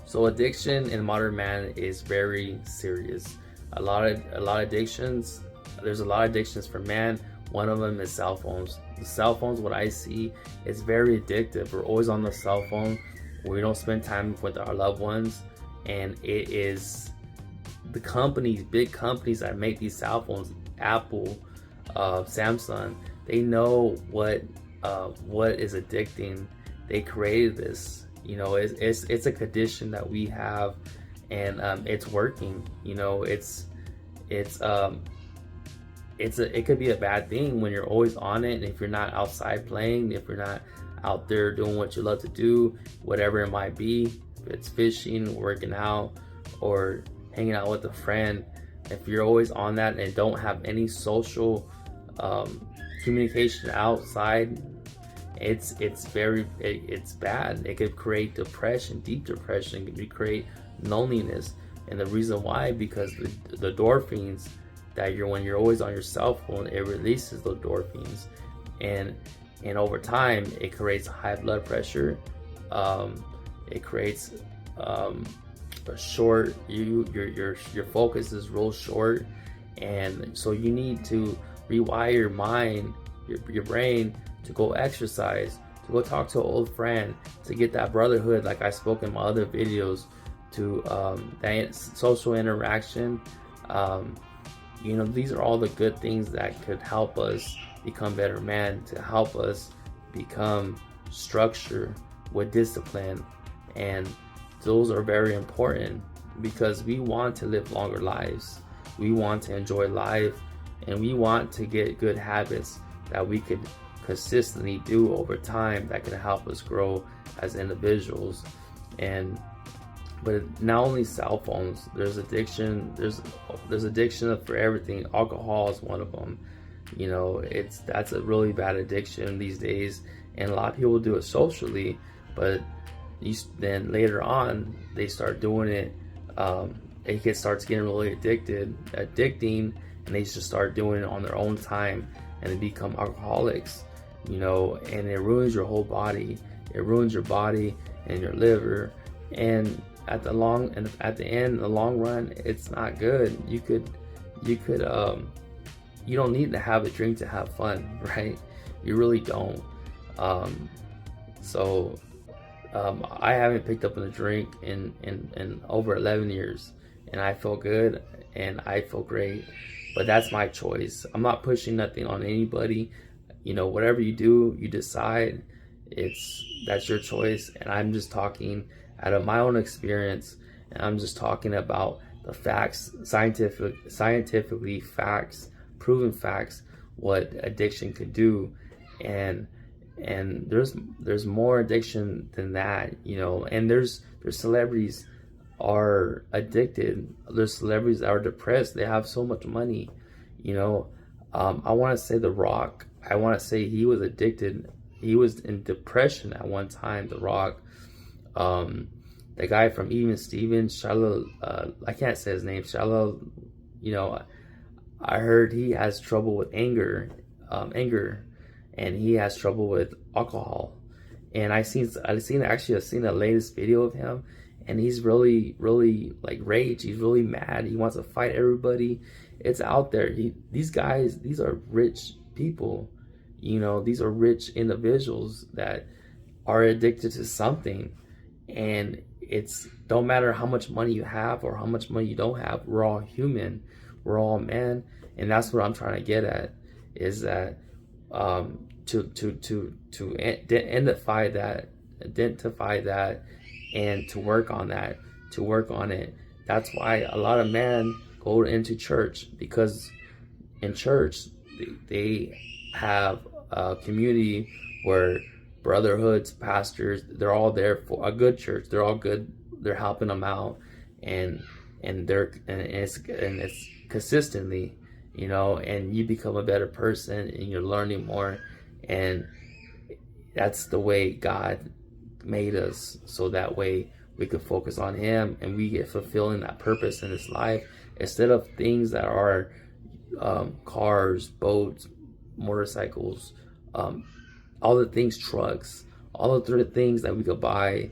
So addiction in modern man is very serious. A lot of addictions. There's a lot of addictions for man. One of them is cell phones. The cell phones, what I see, is very addictive. We're always on the cell phone. We don't spend time with our loved ones, and it is the companies, big companies that make these cell phones, Apple, Samsung. They know what is addicting. They created this. It's a condition that we have, and it's working. It could be a bad thing when you're always on it, and if you're not outside playing, if you're not out there doing what you love to do, whatever it might be, if it's fishing, working out, or hanging out with a friend, if you're always on that and don't have any social communication outside, it's bad. It could create depression, deep depression. It could create loneliness, and the reason why, because the endorphins that when you're always on your cell phone, it releases those endorphins, and over time it creates high blood pressure. It creates a short, your focus is real short, and so you need to rewire your mind, your brain, to go exercise, to go talk to an old friend, to get that brotherhood, like I spoke in my other videos, to that social interaction. These are all the good things that could help us become better men, to help us become structure with discipline. And those are very important because we want to live longer lives. We want to enjoy life, and we want to get good habits that we could consistently do over time that can help us grow as individuals. But not only cell phones, there's addiction. There's addiction for everything. Alcohol is one of them. That's a really bad addiction these days, and a lot of people do it socially, but then later on they start doing it. Starts getting really addicting, and they just start doing it on their own time, and they become alcoholics. And it ruins your whole body. It ruins your body and your liver, and at the long run, it's not good. You don't need to have a drink to have fun, right? You really don't. I haven't picked up on a drink in over 11 years, and I feel good and I feel great. But that's my choice. I'm not pushing nothing on anybody. Whatever you do, you decide. That's your choice, and I'm just talking out of my own experience, and I'm just talking about the facts, scientifically facts, proven facts, what addiction could do. And there's more addiction than that, and there's celebrities are addicted. There's celebrities that are depressed. They have so much money. I want to say The Rock. I want to say he was addicted. He was in depression at one time, The Rock. The guy from Even Stevens, I can't say his name, I heard he has trouble with anger, and he has trouble with alcohol. And I've seen the latest video of him, and he's really, really like rage. He's really mad. He wants to fight everybody. It's out there. These guys, these are rich people. These are rich individuals that are addicted to something, and it's don't matter how much money you have or how much money you don't have. We're all human. We're all men, and that's what I'm trying to get at, is that to identify that, and to work on that, to work on it. That's why a lot of men go into church, because in church they have a community where brotherhoods, pastors, they're all there for a good church. They're all good. They're helping them out, and it's consistently, and you become a better person, and you're learning more, and that's the way God made us, so that way we could focus on Him, and we get fulfilling that purpose in this life, instead of things that are cars, boats, motorcycles, all the things, trucks, all of the things that we could buy.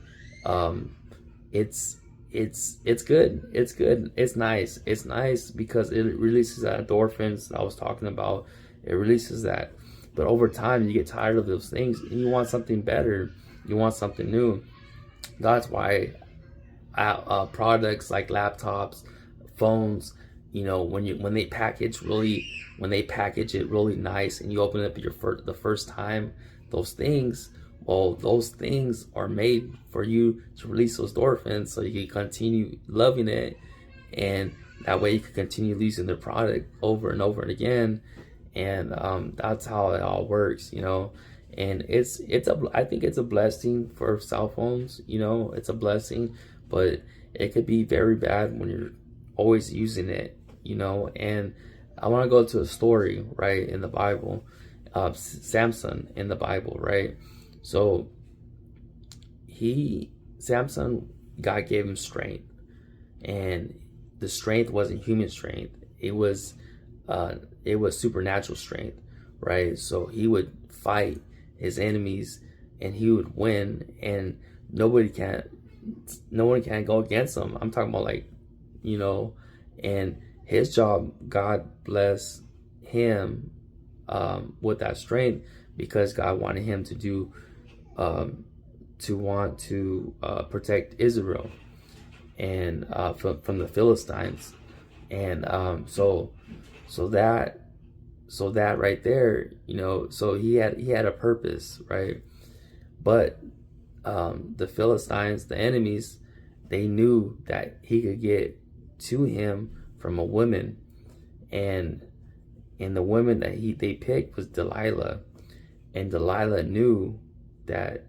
It's it's good. It's good. It's nice. It's nice because it releases that endorphins that I was talking about. It releases that. But over time, you get tired of those things and you want something better. You want something new. That's why products like laptops, phones, when they package it really nice and you open it up the first time, those things, well, those things are made for you to release those endorphins so you can continue loving it, and that way you can continue using the product over and over and again. And that's how it all works, and I think it's a blessing for cell phones. It's a blessing, but it could be very bad when you're always using it. And I want to go to a story, right, in the Bible, Samson in the Bible, right? So Samson, God gave him strength, and the strength wasn't human strength. It was supernatural strength, right? So he would fight his enemies and he would win, and no one can go against him. I'm talking about and his job, God blessed him with that strength because God wanted him to protect Israel and from the Philistines. And so that right there, so he had a purpose, right? But the Philistines, the enemies, they knew that he could get to him from a woman, and the woman that they picked was Delilah, and Delilah knew that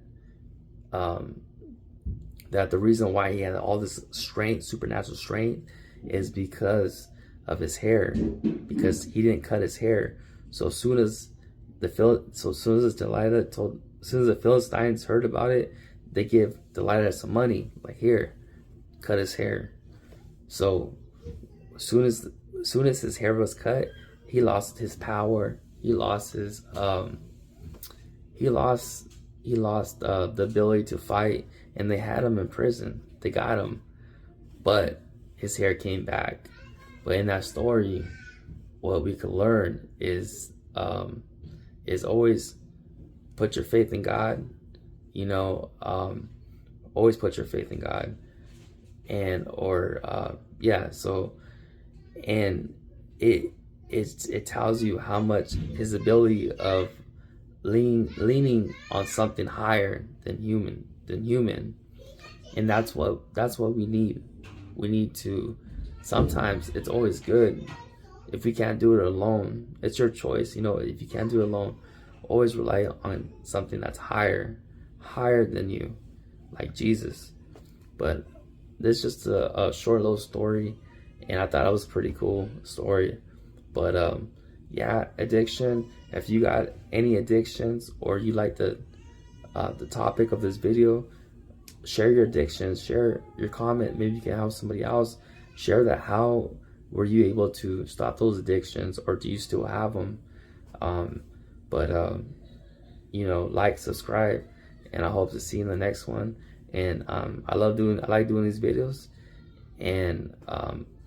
that the reason why he had all this strength, supernatural strength, is because of his hair, because he didn't cut his hair. So as soon as the Philistines heard about it, they give Delilah some money, like, here, cut his hair. So as soon as his hair was cut, he lost his power. He lost his the ability to fight, and they had him in prison. They got him, but his hair came back. But in that story, what we could learn is always put your faith in God. Always put your faith in God, and it tells you how much his ability of leaning on something higher than human, and that's what we need. We need to. Sometimes it's always good if we can't do it alone. It's your choice. If you can't do it alone, always rely on something that's higher than you, like Jesus. But this is just a short little story, and I thought it was a pretty cool story. But addiction. If you got any addictions, or you like the topic of this video, share your addictions, share your comment. Maybe you can help somebody else. Share that. How were you able to stop those addictions, or do you still have them? Like, subscribe, and I hope to see you in the next one. And I like doing these videos. And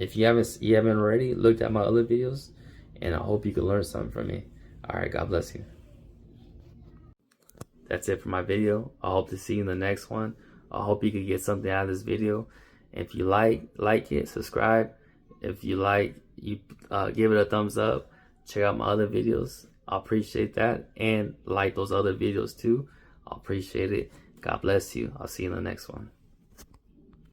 if you haven't already looked at my other videos, and I hope you can learn something from me. All right, God bless you. That's it for my video. I hope to see you in the next one. I hope you could get something out of this video. If you like it, subscribe. If you give it a thumbs up. Check out my other videos. I appreciate that. And like those other videos too. I appreciate it. God bless you. I'll see you in the next one.